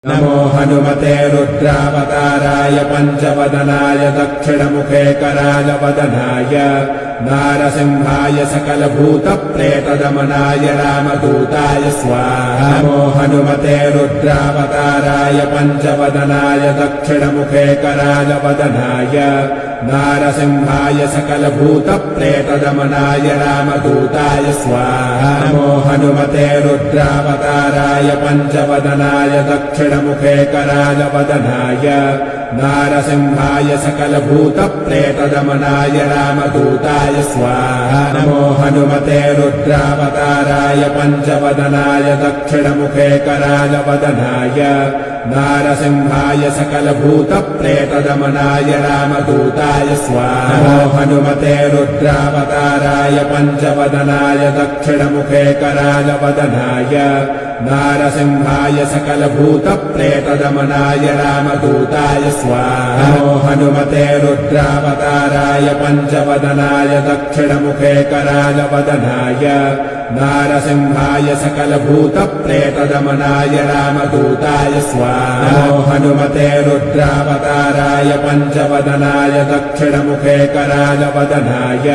नमो हनुमते रुद्रावताराय पंचवदनाय दक्षिणमुखे कराय वदनाय नारसिंहाय सकलभूतप्रेतदमनाय रामदूताय स्वाहा। नमो हनुमते रुद्रावताराय पंचवदनाय दक्षिणमुखे कराय वदनाय नारसिंहाय सकलभूतप्रेतदमनाय रामदूताय स्वाहा। नमो हनुमते रुद्रावताराय पंचवदनाय दक्षिणमुखे कराय वदनाय नारसिंहाय सकलभूतप्रेतदमनाय रामदूताय स्वाहा। नमो हनुमते रुद्रावताराय पंचवदनाय दक्षिणमुखे कराय वदनाय नारसिंहाय सकलभूतप्रेतदमनाय रामदूताय स्वाहा। नमो हनुमते रुद्रावताराय पंचवदनाय दक्षिणमुखे कराय वदनाय नारसिंहाय सकलभूतप्रेतदमनाय रामदूताय स्वाहा। नमो हनुमते रुद्रावताराय पंचवदनाय दक्षिणमुखे कराय वदनाय नारसिंहाय सकलभूतप्रेतदमनाय रामदूताय स्वाहा। नमो हनुमते रुद्रावताराय पंचवदनाय दक्षिणमुखे कराय वदनाय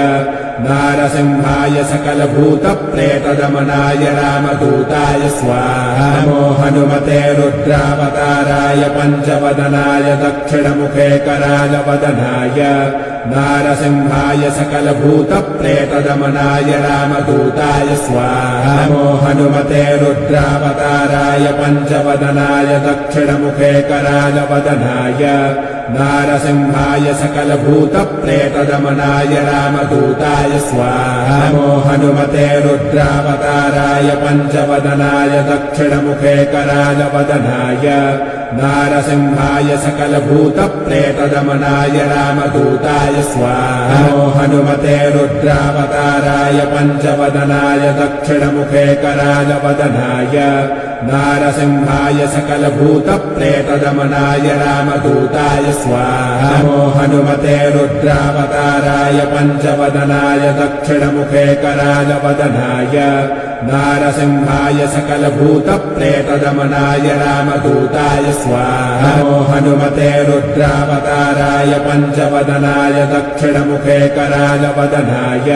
नारसिंहाय सकलभूतप्रेतदमनाय रामदूताय स्वाहा। नमो हनुमते रुद्रावताराय पंचवदनाय दक्षिणमुखे कराय वदनाय नारसिंहाय सकलभूतप्रेतदमनाय रामदूताय स्वाहा। नमो हनुमते रुद्रावताराय पंचवदनाय दक्षिणमुखे कराय वदनाय नारसिंहाय सकलभूतप्रेतदमनाय रामदूताय स्वाहा। नमो हनुमते रुद्रावताराय पंचवदनाय दक्षिणमुखे कराय वदनाय नारसिंहाय सकलभूतप्रेतदमनाय रामदूताय स्वाहा। नमो हनुमते रुद्रावताराय पंचवदनाय दक्षिणमुखे कराय वदनाय नारसिंहाय सकलभूतप्रेतदमनाय रामदूताय स्वाहा। नमो हनुमते रुद्रावताराय पंचवदनाय दक्षिणमुखे कराय वदनाय नारसिंहाय सकलभूतप्रेतदमनाय रामदूताय स्वाहा। नमो हनुमते रुद्रावताराय पंचवदनाय दक्षिणमुखे कराय वदनाय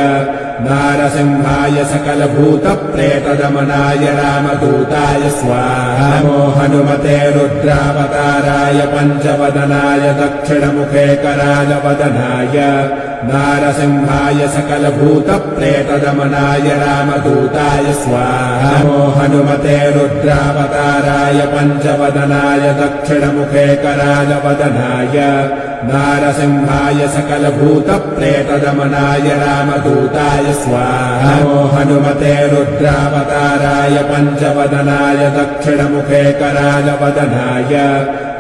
नारसिंहाय सकलभूतप्रेतदमनाय रामदूताय स्वाहा। नमो हनुमते रुद्रावताराय पंचवदनाय दक्षिणमुखे कराय वदनाय नारसिंहाय सकलभूतप्रेतदमनाय रामदूताय स्वाहा। नमो हनुमते रुद्रावताराय पंचवदनाय दक्षिणमुखे कराय वदनाय नारसिंहाय सकलभूतप्रेतदमनाय रामदूताय स्वाहा। नमो हनुमते रुद्रावताराय पंचवदनाय दक्षिणमुखे कराय वदनाय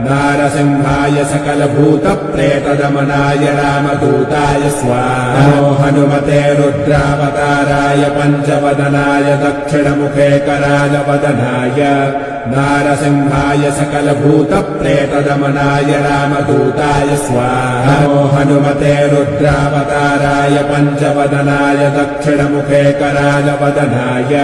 नारसिंहाय सकलभूतप्रेतदमनाय रामदूताय स्वाहा। नमो हनुमते रुद्रावताराय पंचवदनाय दक्षिणमुखे कराय वदनाय नारसिंहाय सकलभूतप्रेतदमनाय रामदूताय स्वाहा। नमो हनुमते रुद्रावताराय पंचवदनाय दक्षिणमुखे कराय वदनाय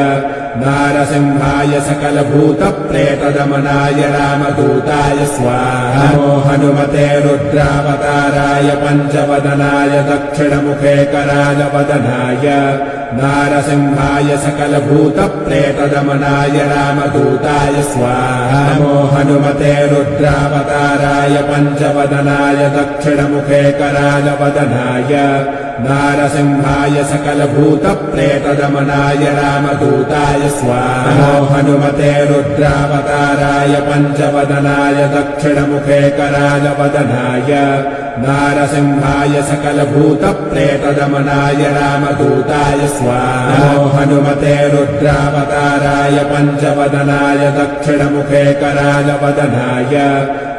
नारसिंहाय सकलभूतप्रेतदमनाय रामदूताय स्वाहा। नमो हनुमते रुद्रावताराय पंचवदनाय दक्षिणमुखे कराय वदनाय नारसिंहाय सकलभूतप्रेतदमनाय रामदूताय स्वाहा। नमो हनुमते रुद्रावताराय पंचवदनाय दक्षिणमुखे कराय वदनाय नारसिंहाय सकलभूतप्रेतदमनाय रामदूताय स्वाहा। नमो हनुमते रुद्रावताराय पंचवदनाय दक्षिणमुखे कराय वदनाय नारसिंहाय सकलभूतप्रेतदमनाय रामदूताय स्वाहा। नमो हनुमते रुद्रावताराय पंचवदनाय दक्षिणमुखे कराय वदनाय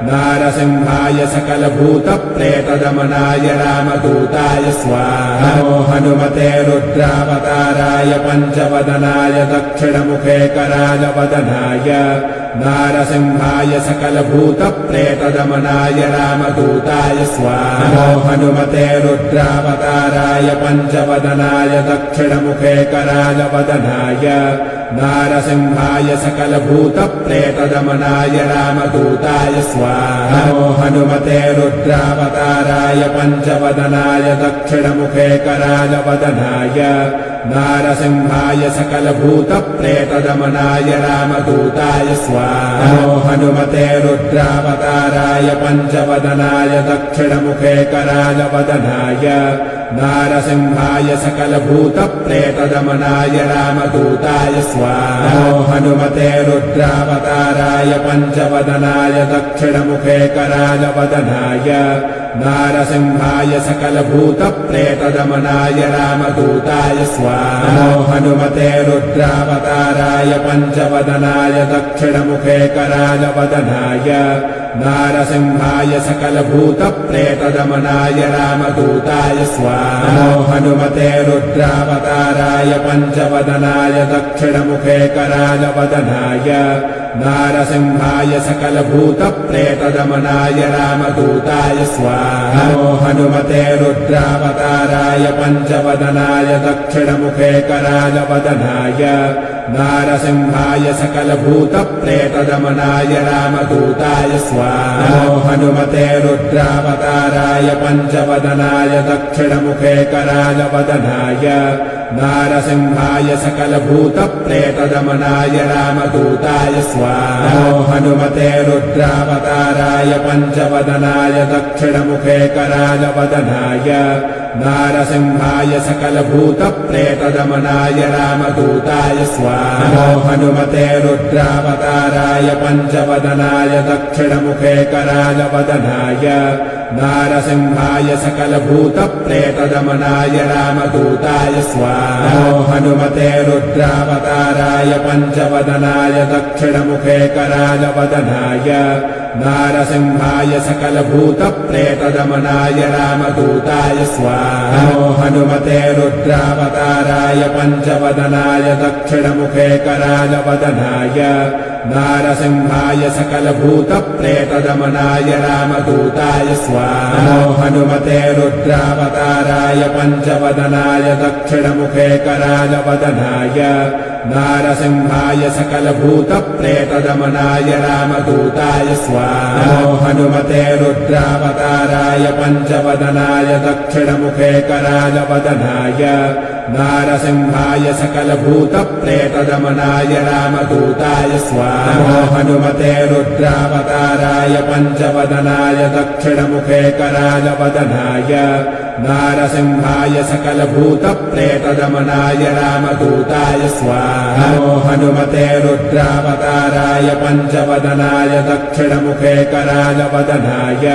नारसिंहाय सकलभूतप्रेतदमनाय रामदूताय स्वाहा। नमो हनुमते रुद्रावताराय पंचवदनाय दक्षिणमुखे कराय वदनाय नारसिंहाय सकलभूतप्रेतदमनाय रामदूताय स्वाहा। नमो हनुमते रुद्रावताराय पंचवदनाय दक्षिणमुखे कराय वदनाय नारसिंहाय सकलभूतप्रेतदमनाय रामदूताय स्वाहा नमो हनुमते रुद्रावताराय पञ्चवदनाय दक्षिणमुखे करालवदनाय नारसिंहाय सकलभूतप्रेतदमनाय रामदूताय स्वाहा नमो हनुमते रुद्रावताराय पञ्चवदनाय दक्षिणमुखे करालवदनाय नारसिंहाय सकलभूतप्रेतदमनाय रामदूताय स्वाहा नमो हनुमते रुद्रावताराय पञ्चवदनाय दक्षिणमुखे करालवदनाय नारसिंहाय सकलभूतप्रेतदमनाय रामदूताय स्वाहा नमो हनुमते रुद्रावताराय पञ्चवदनाय दक्षिणमुखे करालवदनाय नारसिंहाय सकलभूतप्रेतदमनाय रामदूताय स्वाहा नमो हनुमते रुद्रावताराय पञ्चवदनाय दक्षिणमुखे करालवदनाय नारसिंहाय सकलभूतप्रेतदमनाय रामदूताय स्वाहा नमो हनुमते रुद्रावताराय पञ्चवदनाय दक्षिणमुखे करालवदनाय नारसिंहाय सकलभूतप्रेतदमनाय रामदूताय स्वाहा नमो हनुमते रुद्रावताराय पञ्चवदनाय दक्षिणमुखे करालवदनाय नारसिंहाय सकलभूतप्रेतदमनाय रामदूताय स्वाहा नमो हनुमते रुद्रावताराय पञ्चवदनाय दक्षिणमुखे करालवदनाय नारसिंहाय सकलभूतप्रेतदमनाय रामदूताय स्वाहा नमो हनुमते रुद्रावताराय पञ्चवदनाय दक्षिणमुखे करालवदनाय नारसिंहाय सकलभूतप्रेतदमनाय रामदूताय स्वाहा नमो हनुमते रुद्रावताराय पञ्चवदनाय दक्षिणमुखे करालवदनाय नारसिंहाय सकलभूतप्रेतदमनाय रामदूताय स्वाहा नमो हनुमते रुद्रावताराय पञ्चवदनाय दक्षिणमुखे करालवदनाय नारसिंहाय सकलभूतप्रेतदमनाय रामदूताय स्वाहा नमो हनुमते रुद्रावताराय पञ्चवदनाय दक्षिणमुखे करालवदनाय नारसिंहाय सकलभूतप्रेतदमनाय रामदूताय स्वाहा नमो हनुमते रुद्रावताराय पञ्चवदनाय दक्षिणमुखे करालवदनाय नारसिंहाय सकलभूतप्रेतदमनाय रामदूताय स्वाहा नमो हनुमते रुद्रावताराय पञ्चवदनाय दक्षिणमुखे करालवदनाय नारसिंहाय सकलभूतप्रेतदमनाय रामदूताय स्वाहा नमो हनुमते रुद्रावताराय पञ्चवदनाय दक्षिणमुखे करालवदनाय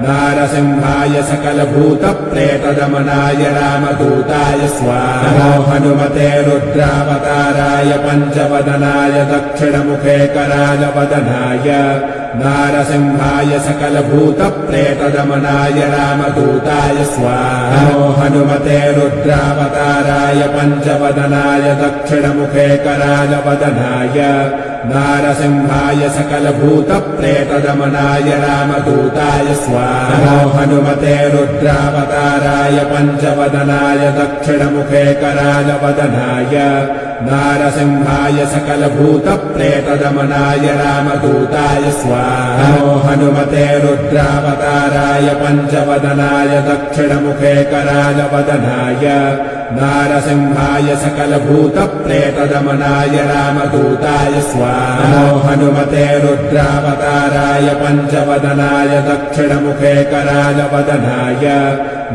नारसिंहाय सकलभूतप्रेतदमनाय रामदूताय स्वाहा नमो हनुमते रुद्रावताराय पञ्चवदनाय दक्षिणमुखे करालवदनाय नारसिंहाय सकलभूतप्रेतदमनाय रामदूताय स्वाहा नमो हनुमते रुद्रावताराय पञ्चवदनाय दक्षिणमुखे करालवदनाय नारसिंहाय सकलभूतप्रेतदमनाय रामदूताय स्वाहा नमो हनुमते रुद्रावताराय पञ्चवदनाय दक्षिणमुखे करालवदनाय नारसिंहाय सकलभूतप्रेतदमनाय रामदूताय स्वाहा नमो हनुमते रुद्रावताराय पञ्चवदनाय दक्षिणमुखे करालवदनाय नारसिंहाय सकलभूतप्रेतदमनाय रामदूताय स्वाहा नमो हनुमते रुद्रावताराय पञ्चवदनाय दक्षिणमुखे करालवदनाय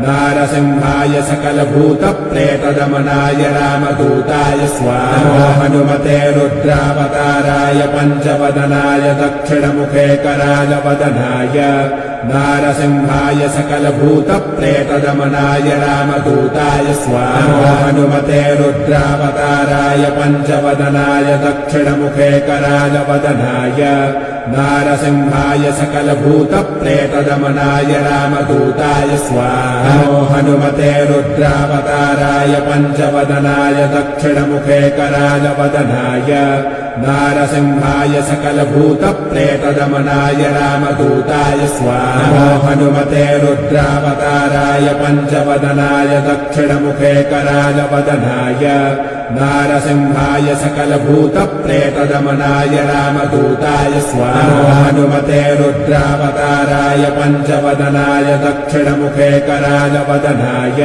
नारसिंहाय सकलभूतप्रेतदमनाय रामदूताय स्वाहा नमो हनुमते रुद्रावताराय पञ्चवदनाय दक्षिणमुखे करालवदनाय नारसिंहाय सकलभूतप्रेतदमनाय रामदूताय स्वाहा नमो हनुमते रुद्रावताराय पञ्चवदनाय दक्षिणमुखे करालवदनाय नारसिंहाय सकलभूतप्रेतदमनाय रामदूताय स्वाहा नमो हनुमते रुद्रावताराय पञ्चवदनाय दक्षिणमुखे करालवदनाय नारसिंहाय सकलभूतप्रेतदमनाय रामदूताय स्वाहा नमो हनुमते रुद्रावताराय पञ्चवदनाय दक्षिणमुखे करालवदनाय नारसिंहाय सकलभूतप्रेतदमनाय रामदूताय स्वाहा नमो हनुमते रुद्रावताराय पञ्चवदनाय दक्षिणमुखे करालवदनाय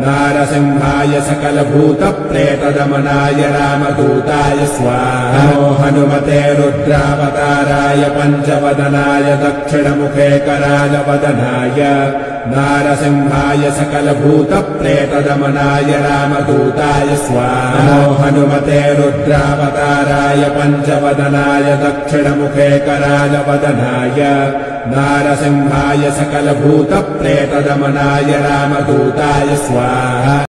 नारसिंहाय सकलभूतप्रेतदमनाय रामदूताय स्वाहा नमो हनुमते रुद्रावताराय पञ्चवदनाय दक्षिणमुखे करालवदनाय नारसिंहाय सकलभूतप्रेतदमनाय रामदूताय स्वाहा नमो हनुमते रुद्रावताराय पञ्चवदनाय दक्षिणमुखे करालवदनाय नारसिंहाय सकलभूतप्रेतदमनाय रामदूताय स्वाहा।